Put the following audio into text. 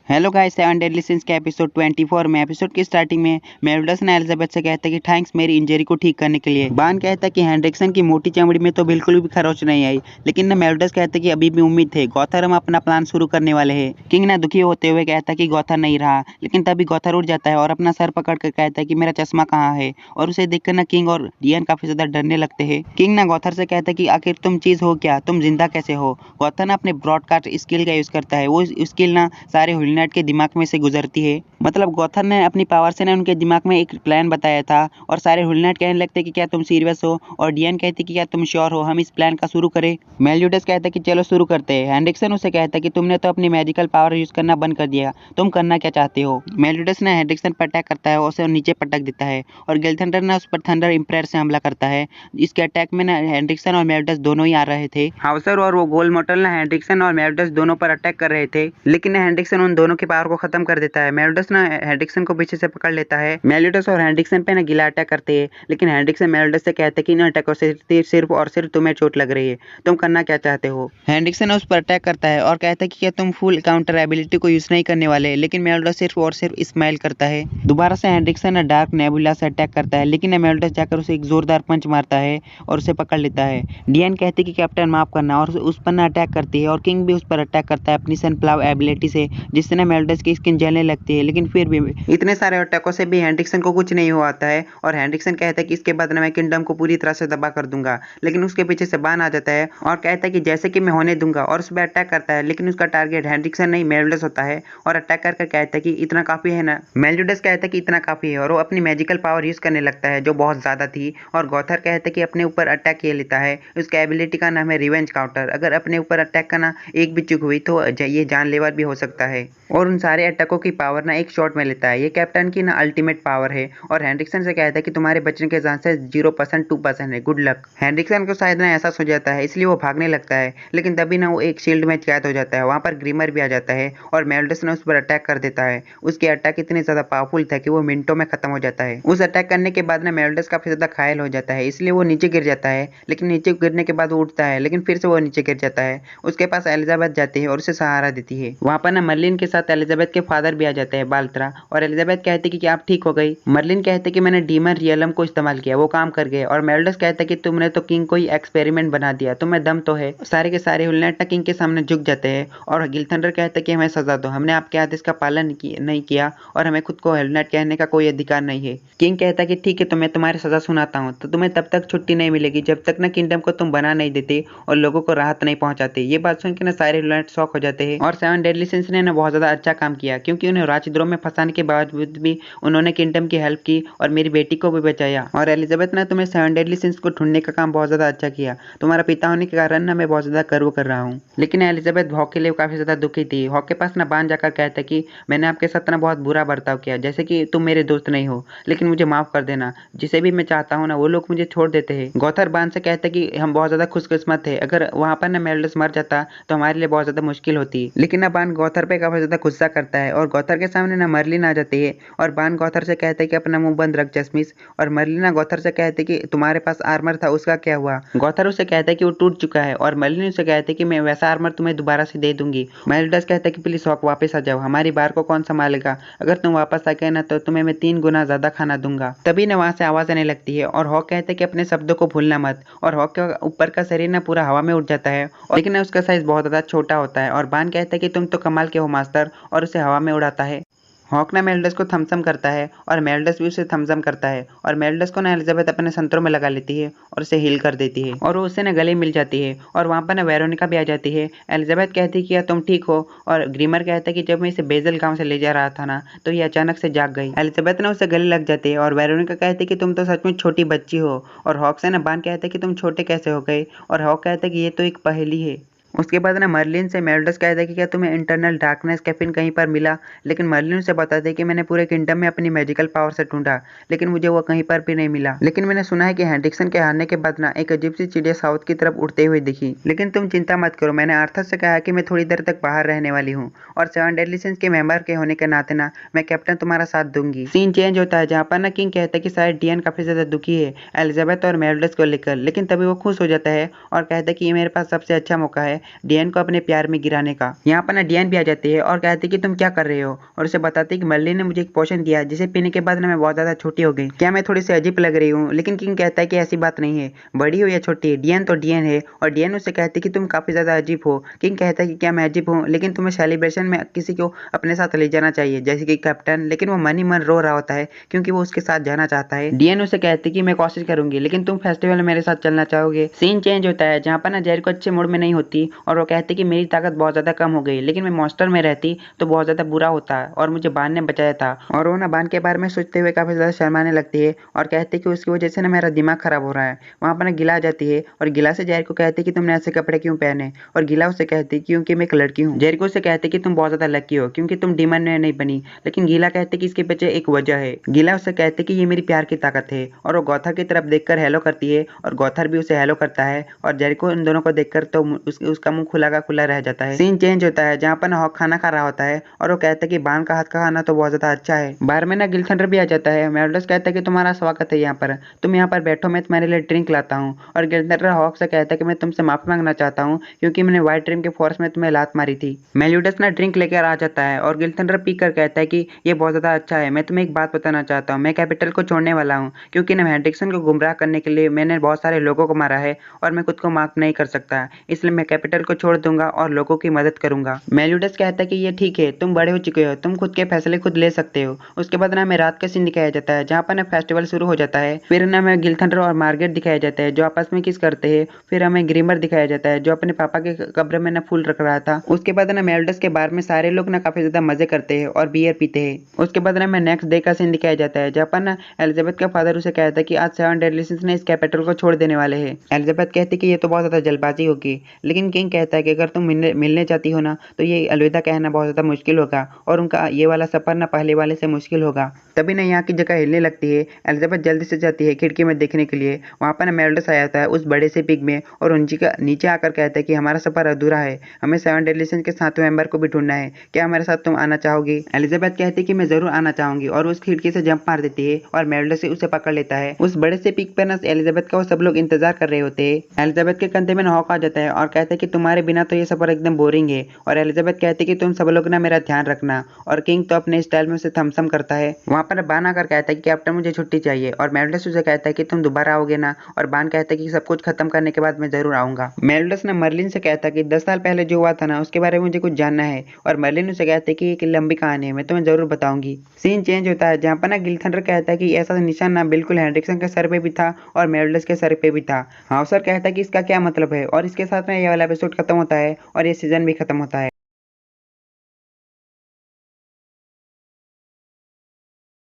Hello guys, 7 deadly since के episode 24 में episode की स्टार्टिंग में मेलिडस ने एलिजाबेथ से कहता है कि थैंक्स मेरी इंजरी को ठीक करने के लिए। बान कहता है कि हेंड्रिक्सन की मोटी चमड़ी में तो बिल्कुल भी खरोच नहीं आई, लेकिन ना मेलिडस कहता है कि अभी भी उम्मीद है, गॉथर हम अपना प्लान शुरू करने वाले हैं। किंग ना दुखी होते हुए कहता है कि गॉथर नहीं रहा, लेकिन तभी गॉथर उठ जाता है और अपना सर पकड़ कर कहता है कि मेरा चश्मा कहाँ है, और उसे देखकर ना किंग और डियन काफी ज्यादा डरने लगते हैं। किंग ना गॉथर से कहता है कि आखिर तुम चीज हो क्या, तुम जिंदा कैसे हो। गॉथर ना अपने ब्रॉडकास्ट स्किल का यूज करता है, वो स्किल ना सारे हुलनेट के दिमाग में से गुजरती है। मतलब गॉथर ने अपनी पावर से ना उनके दिमाग में एक प्लान बताया था, और सारे हुलनेट कहने लगते कि क्या तुम सीरियस हो, और डियन कहती कि क्या तुम श्योर हो हम इस प्लान का शुरू करें। मेलिडस कहता कि चलो शुरू करते हैं। हेंड्रिक्सन उसे कहता कि तुमने तो अपनी मैजिकल पावर यूज करना बंद कर दिया, तुम करना क्या चाहते हो। मेलिडस ने हेंड्रिक्सन पर अटैक करता है और उसे नीचे पटक देता है, और गिलथंडर ने उस पर थंडर इंप्रेयर से हमला करता है। इसके अटैक में ना हेंड्रिक्सन और मेलिडस दोनों ही आ रहे थे। हाउसर और वो गोल मोटल ना हेंड्रिक्सन और मेलिडस दोनों पर अटैक कर रहे थे, लेकिन हेंड्रिक्सन उन दोनों की पावर को खत्म कर देता है। मेलिडस ना हेंड्रिक्सन को पीछे से पकड़ लेता है। मेलिडस और हेंड्रिक्सन पे ना गिला अटैक करते हैं, लेकिन हेंड्रिक्सन मेलिडस से कहते हैं कि इन अटैकों से सिर्फ और सिर्फ तुम्हें चोट लग रही है, तुम करना क्या चाहते हो। हेंड्रिक्सन उस पर अटैक करता है और कहता है कि क्या तुम फुल काउंटर एबिलिटी को यूज नहीं करने वाले, लेकिन मेलिडस सिर्फ और सिर्फ स्माइल करता है। दोबारा से हेंड्रिक्सन ना डार्क नेबुला से अटैक करता है, लेकिन मेलिडस जाकर उसे एक जोरदार पंच मारता है और उसे पकड़ लेता है। डियन कहती कि कैप्टन माफ करना, और उस पर ना अटैक करती है, और किंग भी उस पर अटैक करता है अपनी सनफ्लावर एबिलिटी से, जिससे ना मेलिडस की स्किन जलने लगती है। लेकिन फिर भी इतने सारे अटैकों से भी हेंड्रिक्सन को कुछ नहीं हुआ है, और हेंड्रिक्सन कहता है कि इसके बाद ना मैं किंगडम को पूरी तरह से दबा कर दूंगा। लेकिन उसके पीछे से बान आ जाता है और कहता है कि जैसे कि मैं होने दूंगा, और उस पर अटैक करता है, लेकिन उसका टारगेट हेंड्रिक्सन नहीं मेलिडस होता है, और अटैक करके कहता है कि इतना काफी है ना। मेलिडस कहता है कि इतना काफी है, और वो अपनी मैजिकल पावर यूज करने लगता है जो बहुत ज्यादा थी, और गॉथर कहता है कि अपने ऊपर अटैक किए लेता है। उसका एबिलिटी का नाम है रिवेंज काउंटर। अगर अपने ऊपर अटैक करना एक भी चूक हुई तो ये जानलेवा भी हो सकता है, और उन सारे अटैकों की पावर ना एक शॉट में लेता है। ये कैप्टन की ना अल्टीमेट पावर है, और हेंड्रिक्सन से कहता है कि तुम्हारे बचने के चांसेस 0% 2% है, गुड लक। हेंड्रिक्सन को शायद ना ऐसा हो जाता है, इसलिए वो भागने लगता है, लेकिन तभी ना वो एक शील्ड में कैद हो जाता है। वहां पर ग्रीमर भी आ जाता है, और मेलिडस ने उस पर अटैक कर देता है। उसके अटैक इतने ज्यादा पावरफुल था कि वो मिनटों में खत्म हो जाता है। उस अटैक करने के बाद ना मेलिडस काफी ज्यादा घायल हो जाता है, इसलिए वो नीचे गिर जाता है, लेकिन नीचे गिरने के बाद वो उठता है, लेकिन फिर से वो नीचे गिर जाता है। उसके पास एलिजाबेथ जाती है और उसे सहारा देती है। वहां पर ना मर्लिन के साथ एलिजाबेथ के फादर भी आ जाते हैं, बाल्त्रा, और एलिजाबेथ कहती कि आप ठीक हो गई। मर्लिन कहते कि मैंने डीमन रियलम को इस्तेमाल किया, वो काम कर गए, और मेलिडस कहता कि तुमने तो किंग को ही एक्सपेरिमेंट बना दिया, तुम्हें दम तो है। सारे के सारे हुलनेट किंग के सामने झुक जाते हैं, और गिलथंडर कहता कि हमें सजा दो, हमने आपके आदेश का पालन नहीं किया, और हमें खुद को हुलनेट कहने का कोई अधिकार नहीं है। किंग कहता कि ठीक है, तो मैं तुम्हारी सजा सुनाता हूँ, तो तुम्हें तब तक छुट्टी नहीं मिलेगी जब तक ना किंगडम को तुम बना नहीं देते और लोगों को राहत नहीं पहुंचाते। ये बात सुन के ना सारे हुलनेट शॉक हो जाते हैं, और 7 डेडली सिंस ने ना बहुत ज्यादा अच्छा काम किया, क्योंकि उन्हें राजद्रोह में फंसाने के बावजूद भी उन्होंने किंगडम की हेल्प की और मेरी बेटी को भी बचाया। और एलिजाबेथ ने तुम्हें 7 डेडली सिंस को ढूंढने का काम बहुत ज्यादा अच्छा किया, तुम्हारा पिता होने के कारण ना मैं बहुत ज्यादा गर्व कर रहा हूँ। लेकिन एलिजाबेथ हॉक के लिए काफी ज्यादा दुखी थी। हॉक के पास ना बान जाकर कहता कि मैंने आपके साथ ना बहुत बुरा बर्ताव किया, जैसे कि तुम मेरे दोस्त नहीं हो, लेकिन मुझे माफ कर देना, जिसे भी मैं चाहता हूँ ना वो लोग मुझे छोड़ देते हैं। गॉथर बान से कहता कि हम बहुत ज्यादा खुशकिस्मत थे, अगर वहां पर ना मेलिडस मर जाता तो हमारे लिए बहुत ज्यादा मुश्किल होती। लेकिन ना बान गॉथर पे काफी ज्यादा गुस्सा करता है, और गॉथर के सामने ना मर्लिन आ जाती है, और बान गॉथर से कहते कि अपना मुंह बंद रख जस्मिस, और मर्लिन ना गॉथर से कहते कि तुम्हारे पास आर्मर था, उसका क्या हुआ। गॉथर उसे कहता है कि वो टूट चुका है, और मर्लिन उसे कहते कि मैं वैसा आर्मर तुम्हें दोबारा से दे दूंगी। मेलिडस कहता है कि प्लीज हॉक वापस आ जाओ, हमारी बार को कौन संभालेगा, अगर तुम वापस आ गए ना तो तुम्हें मैं 3 गुना ज्यादा खाना दूंगा। तभी ना वहां से आवाज आने लगती है, और हॉक कहते हैं कि अपने शब्दों को भूलना मत, और हॉक के ऊपर का शरीर ना पूरा हवा में उड़ जाता है, लेकिन उसका साइज बहुत ज्यादा छोटा होता है, और बान कहता है कि तुम तो कमाल के हो मास्टर, और उसे हवा में उड़ाता है। हॉक ना मेलिडस को थम्सअप करता है, और मेलिडस भी उसे थम्सअप करता है, और मेलिडस को ना एलिजाबेथ अपने संतरों में लगा लेती है और उसे हील कर देती है, और वो उससे ना गले मिल जाती है। और वहां पर ना वेरोनिका भी आ जाती है। एलिजाबेथ कहती कि क्या तुम ठीक हो, और ग्रीमर कहता है कि जब मैं इसे बेजल गांव से ले जा रहा था ना तो ये अचानक से जाग गई। एलिजाबेथ ना उसे गले लग जाती है, और वेरोनिका कहती कि तुम तो सचमुच छोटी बच्ची हो, और हॉक से ना बान कहते कि तुम छोटे कैसे हो गए, और हॉक कहता कि ये तो एक पहेली है। उसके बाद ना मर्लिन से मेलिडस कहता है कि क्या तुम्हें इंटरनल डार्कनेस कैफिन कहीं पर मिला, लेकिन मर्लिन उसे बताते है कि मैंने पूरे किंगडम में अपनी मैजिकल पावर से ढूंढा, लेकिन मुझे वो कहीं पर भी नहीं मिला। लेकिन मैंने सुना है कि हेंड्रिक्सन के हारने के बाद ना एक अजीब सी चिड़िया साउथ की तरफ उड़ते हुए दिखी, लेकिन तुम चिंता मत करो, मैंने आर्थर से कहा कि मैं थोड़ी देर तक बाहर रहने वाली हूँ, और 7 डेडली सिंस के मेंबर के होने के नाते ना मैं कैप्टन तुम्हारा साथ दूंगी। सीन चेंज होता है, जहाँ पर ना किंग कहता है कि शायद डियन काफी ज्यादा दुखी है एलिजाबेथ और मेलिडस को लेकर, लेकिन तभी वो खुश हो जाता है और कहता है कि ये मेरे पास सबसे अच्छा मौका है, है डियन को अपने प्यार में गिराने का। यहाँ पर ना डियन भी आ जाती है और कहती है कि तुम क्या कर रहे हो, और उसे बताती है कि मर्लिन ने मुझे एक पोशन दिया जिसे पीने के बाद ना मैं बहुत ज्यादा छोटी हो गई, क्या मैं थोड़ी सी अजीब लग रही हूँ। लेकिन किंग कहता है कि ऐसी बात नहीं है, बड़ी हो या छोटी डियन तो डियन है। और डियन उससे कहती है कि तुम काफी ज्यादा अजीब हो। किंग कहता है कि क्या मैं अजीब हूँ, लेकिन तुम्हें सेलिब्रेशन में किसी को अपने साथ ले जाना चाहिए जैसे कि कैप्टन। लेकिन वो मन ही मन रो रहा होता है क्योंकि वो उसके साथ जाना चाहता है। डियन उसे कहती है कि मैं कोशिश करूंगी, लेकिन तुम फेस्टिवल में मेरे साथ चलना चाहोगे। सीन चेंज होता है जहाँ पर ना जेरिको अच्छे मूड में नहीं होती और वो कहती है कि मेरी ताकत बहुत ज्यादा कम हो गई, लेकिन मैं मॉन्स्टर में रहती तो बहुत ज्यादा बुरा होता और मुझे बान ने बचाया था। और वो ना बान के बारे में सोचते हुए काफी ज्यादा शर्माने लगती है और कहती है कि उसकी वजह से ना मेरा दिमाग खराब हो रहा है। वहाँ पर ना गिला आ जाती है और गिला से जेरिको कहती है कि तुमने ऐसे कपड़े क्यों पहने, और गिला उससे कहती है क्योंकि मैं एक लड़की हूँ। जेरिको से कहती है कि तुम बहुत ज्यादा लकी हो क्योंकि तुम डीमन में नहीं बनी, लेकिन गीला कहते कि इसके पीछे एक वजह है। गीला उससे कहते कि ये मेरी प्यार की ताकत है, और वो गौथर की तरफ देखकर हेलो करती है और गौथर भी उसे हेलो करता है। और जेरिको इन दोनों को देखकर तो उसका मुंह खुला का खुला रह जाता है। सीन चेंज होता है जहाँ पर हॉक खाना खा रहा होता है और वो कहता है कि बान का हाथ का खाना तो बहुत ज्यादा अच्छा है। बार में ना गिलथंडर भी आ जाता है। मेल्डस कहता है कि तुम्हारा स्वागत है यहाँ पर, तुम यहाँ पर बैठो, मैं तुम्हारे लिए ड्रिंक लाता हूँ। और गिलथंडर हॉक से कहता है कि मैं तुमसे माफी मांगना चाहता हूँ क्योंकि मैंने व्हाइट ड्रीम के फोर्स में तुम्हें लात मारी थी। मेल्यूडस ना ड्रिंक लेकर आ जाता है और गिलथंडर पी कर कहता है कि ये बहुत ज्यादा अच्छा है। मैं तुम्हें एक बात बताना चाहता हूँ, मैं कैपिटल को छोड़ने वाला हूँ क्योंकि ना हेंड्रिक्सन को गुमराह करने के लिए मैंने बहुत सारे लोगों को मारा है और मैं खुद को माफ नहीं कर सकता, इसलिए मैं कैपिटल को छोड़ दूंगा और लोगों की मदद करूंगा। मेल्यूडस कहता है कि ये ठीक है, तुम बड़े हो चुके हो, तुम खुद के फैसले खुद ले सकते हो। उसके बाद ना हमें रात का सीन दिखाया जाता है जहाँ पर ना फेस्टिवल शुरू हो जाता है। फिर ना हमें गिलथंडर और मार्गरेट दिखाया जाता है जो आपस में किस करते हैं। फिर हमें ग्रीमर दिखाया जाता है जो अपने पापा के कब्र में ना फूल रख रहा था। उसके बाद ना मेल्डस के बार में सारे लोग ना काफी ज्यादा मजे करते हैं और बियर पीते हैं। उसके बाद ना हमें नेक्स्ट डे का सीन दिखाया जाता है जहाँ पर ना एलिजाबेथ का फादर उसे कहता है कि आज 7 डेडली सिंस ने इस कैपिटल को छोड़ देने वाले हैं। एलिजाबेथ कहती है कि ये तो बहुत ज्यादा जल्दबाजी होगी, लेकिन किंग कहता है कि अगर तुम मिलने चाहती हो ना तो ये अलविदा कहना बहुत ज्यादा मुश्किल होगा और उनका ये वाला सफर ना पहले वाले से मुश्किल होगा। तभी ना यहाँ की जगह हिलने लगती है। एलिजाबेथ जल्दी से जाती है खिड़की में देखने के लिए। वहाँ पर ना मेल्डस आ जाता है उस बड़े से पिग में और उनकी का नीचे आकर कहता है कि हमारा सफर अधूरा है, हमें 7 डेडली सिंस के 7वें मेंबर को भी ढूंढना है, क्या हमारे साथ तुम आना चाहोगी। एलिजाबेथ कहती है कि मैं जरूर आना चाहूंगी और उस खिड़की से जंप मार देती है और मेल्डस उसे पकड़ लेता है। उस बड़े से पिग पर ना एलिजाबेथ का वो सब लोग इंतजार कर रहे होते हैं। एलिजाबेथ के कंधे में हॉक आ जाता है और कहता है कि तुम्हारे बिना तो ये सफर एकदम बोरिंग है। और एलिजाबेथ कहती है कि तुम सब लोग ना मेरा ध्यान रखना। और किंग तो अपने स्टाइल में उसे थम्स अप करता है। वहाँ पर बान आकर कहता है कि कैप्टन मुझे छुट्टी चाहिए और मेल्डस उसे कहता है कि तुम दोबारा आओगे ना। और बान कहता है कि सब कुछ खत्म करने के बाद मैं जरूर आऊंगा। मेल्डस ने मर्लिन से कहता है कि 10 साल पहले जो हुआ था ना उसके बारे में मुझे कुछ जानना है। और मर्लिन उसे कहते है कि एक लंबी कहानी है, मैं तुम्हें जरूर बताऊंगी। सीन चेंज होता है जहाँ पर ना गिलथंडर कहता है कि ऐसा निशान ना बिल्कुल हेंड्रिक्सन के सर पे भी था और मेल्डस के सर पे भी था। हाउसर कहता है कि इसका क्या मतलब है और इसके साथ में ये वाला एपिसोड खत्म होता है और ये सीजन भी खत्म होता है।